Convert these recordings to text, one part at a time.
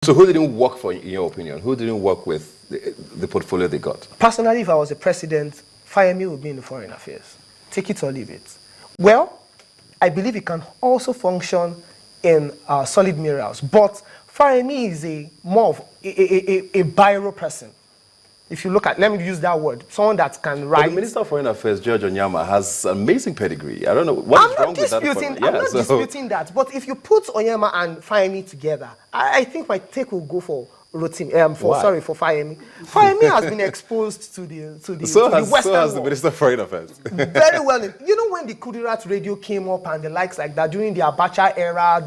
So who didn't work for, in your opinion? Who didn't work with the portfolio they got? Personally, if I was a president, Fayemi would be in the foreign affairs. Take it or leave it. Well, I believe it can also function in solid minerals, but Fayemi is more of a biro person. If you look at, let me use that word, someone that can write. But the Minister of Foreign Affairs, George Onyama, has amazing pedigree. I don't know what is wrong with that. I'm not disputing that. But if you put Onyama and Fayemi together, I think my take will go for Rotimi. For Fayemi. Fayemi has been exposed to the Western So has the world. Minister of Foreign Affairs. Very well. You know when the Kudirat radio came up and the likes like that during the Abacha era,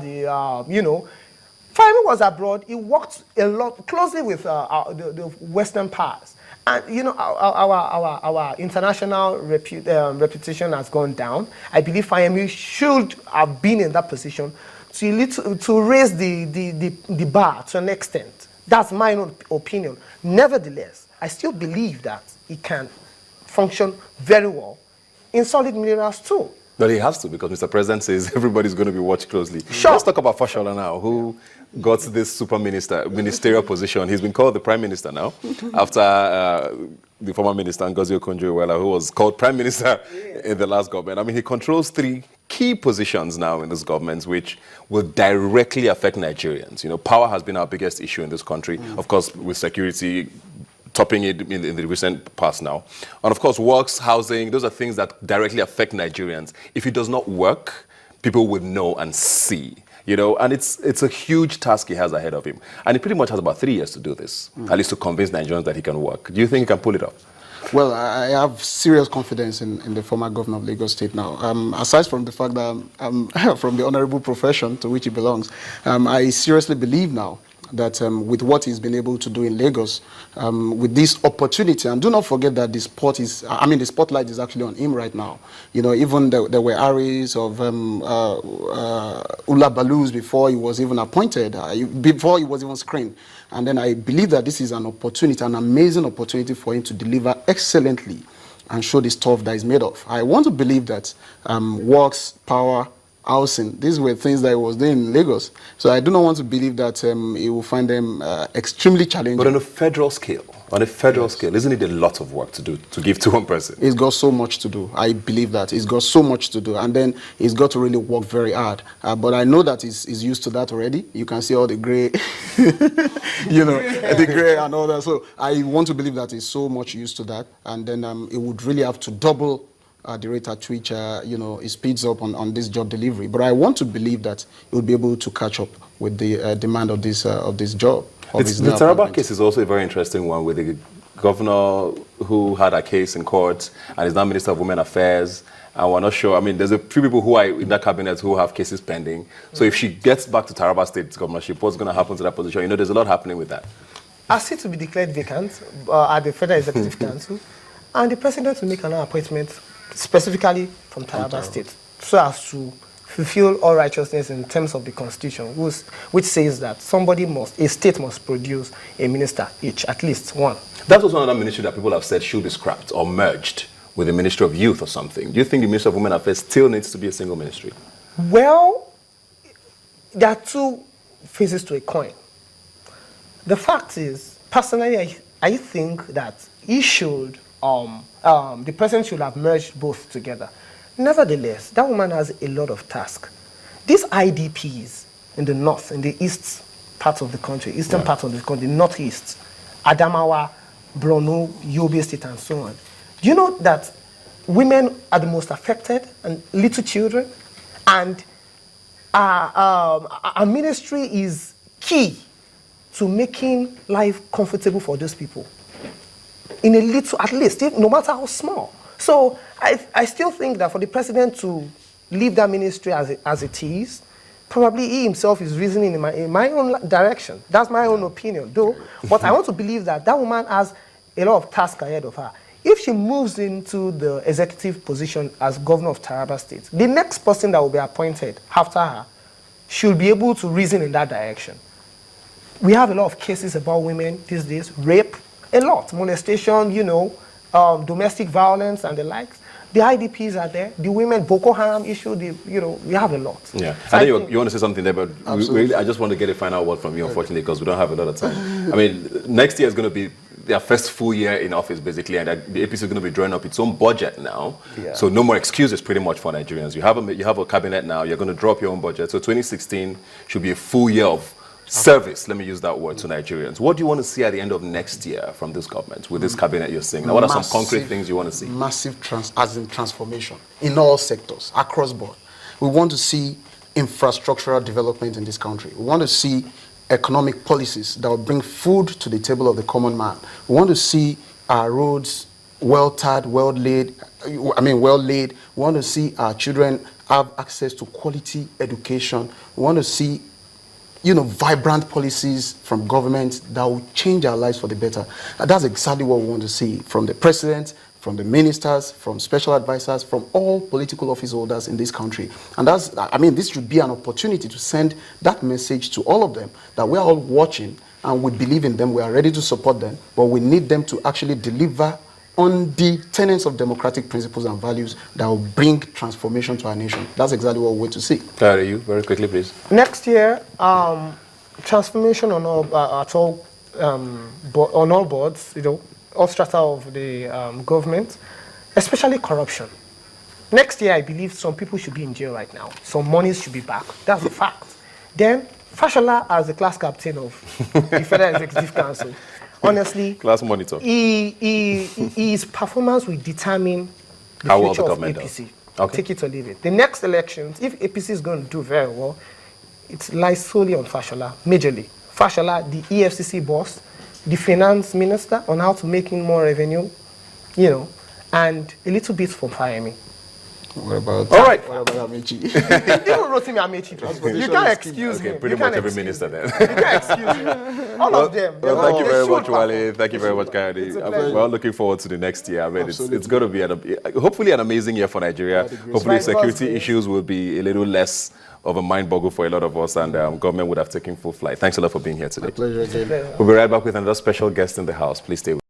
Fayemi was abroad. He worked a lot closely with the Western powers, and our international reputation has gone down. I believe Fayemi should have been in that position to raise the bar to an extent. That's my own opinion. Nevertheless, I still believe that it can function very well in solid minerals too. But he has to, because Mr. President says everybody's going to be watched closely. Sure. Let's talk about Fashola now, who got this ministerial position. He's been called the Prime Minister now, after the former minister, Ngozi Okonjo-Iweala, who was called Prime Minister in the last government. I mean, he controls 3 key positions now in this government, which will directly affect Nigerians. You know, power has been our biggest issue in this country, of course, with security topping it in the recent past now. And of course, works, housing, those are things that directly affect Nigerians. If it does not work, people will know and see, you know, and it's a huge task he has ahead of him. And he pretty much has about 3 years to do this, at least to convince Nigerians that he can work. Do you think he can pull it off? Well, I have serious confidence in the former governor of Lagos State now. Aside from the fact that I'm from the honorable profession to which he belongs, I seriously believe now that with what he's been able to do in Lagos, with this opportunity, and do not forget that the spotlight is actually on him right now. You know, even there were arrays of Ula Balus before he was even appointed, before he was even screened. And then I believe that this is an opportunity, an amazing opportunity for him to deliver excellently and show the stuff that he's made of. I want to believe that works, power, housing, these were things that he was doing in Lagos. So I do not want to believe that he will find them extremely challenging. But on a federal scale, isn't it a lot of work to do, to give to one person? He's got so much to do. I believe that. He's got so much to do. And then he's got to really work very hard. But I know that he's used to that already. You can see all the gray, the gray and all that. So I want to believe that he's so much used to that. And then he would really have to double the rate at which it speeds up on this job delivery. But I want to believe that he will be able to catch up with the demand of this job. The Taraba case is also a very interesting one, with the governor who had a case in court and is now Minister of Women Affairs. And we're not sure. I mean, there's a few people who are in that cabinet who have cases pending. So if she gets back to Taraba State governorship, what's going to happen to that position? You know, there's a lot happening with that. Asked it to be declared vacant at the Federal Executive Council, and the president will make another appointment specifically from Taraba State, so as to fulfill all righteousness in terms of the Constitution, which says that a state must produce a minister each, at least one. That's also another ministry that people have said should be scrapped or merged with the Ministry of Youth or something. Do you think the Ministry of Women Affairs still needs to be a single ministry? Well, there are 2 faces to a coin. The fact is, personally, I think that the president should have merged both together. Nevertheless, that woman has a lot of tasks. These IDPs in the north, in the east part of the country, eastern part of the country, northeast, Adamawa, Borno, Yobe State, and so on. Do you know that women are the most affected, and little children? And our ministry is key to making life comfortable for those people. In a little, at least, no matter how small. So I still think that for the president to leave that ministry as it is, probably he himself is reasoning in my own direction. That's my own opinion, though. But I want to believe that that woman has a lot of tasks ahead of her. If she moves into the executive position as governor of Taraba State, the next person that will be appointed after her should be able to reason in that direction. We have a lot of cases about women these days, rape, a lot, molestation, domestic violence and the likes. The IDPs are there. The women, Boko Haram issue, we have a lot. Yeah. So I know you want to say something there, but Absolutely. I just want to get a final word from you, unfortunately, because we don't have a lot of time. I mean, next year is going to be their first full year in office, basically, and the APC is going to be drawing up its own budget now. Yeah. So no more excuses, pretty much, for Nigerians. You have a cabinet now. You're going to draw up your own budget. So 2016 should be a full year of service, let me use that word, to Nigerians. What do you want to see at the end of next year from this government, with this cabinet you're seeing? Now, what are some concrete things you want to see? Massive transformation in all sectors, across board. We want to see infrastructural development in this country. We want to see economic policies that will bring food to the table of the common man. We want to see our roads well-tarred, well-laid. We want to see our children have access to quality education. We want to see vibrant policies from government that will change our lives for the better. And that's exactly what we want to see from the president, from the ministers, from special advisors, from all political office holders in this country. And this should be an opportunity to send that message to all of them, that we are all watching and we believe in them, we are ready to support them, but we need them to actually deliver on the tenets of democratic principles and values that will bring transformation to our nation. That's exactly what we want to see. Clara, you, very quickly, please. Next year, transformation on all boards, all strata of the government, especially corruption. Next year, I believe some people should be in jail right now. Some monies should be back. That's a fact. Then, Fashola, as the class captain of the Federal Executive Council, honestly, Class monitor. His performance will determine the How well future the of government APC. does. Okay. Take it or leave it. The next elections, if APC is going to do very well, it lies solely on Fashola, majorly. Fashola, the EFCC boss, the finance minister, on how to make in more revenue, and a little bit from Fayemi. What about Amechi? Even Rotimi Amechi. You can't excuse him. Pretty much every minister then. You can't excuse him. All of them. Well, thank you very much, They should Wale. Thank you very much, Kayode. It's a pleasure. We're looking forward to the next year. I mean, it's Absolutely. going to be hopefully an amazing year for Nigeria. Hopefully, Right, security birthday. issues will be a little less of a mind boggle for a lot of us, and government would have taken full flight. Thanks a lot for being here today. Pleasure again. We'll be right back with another special guest in the house. Please stay with us.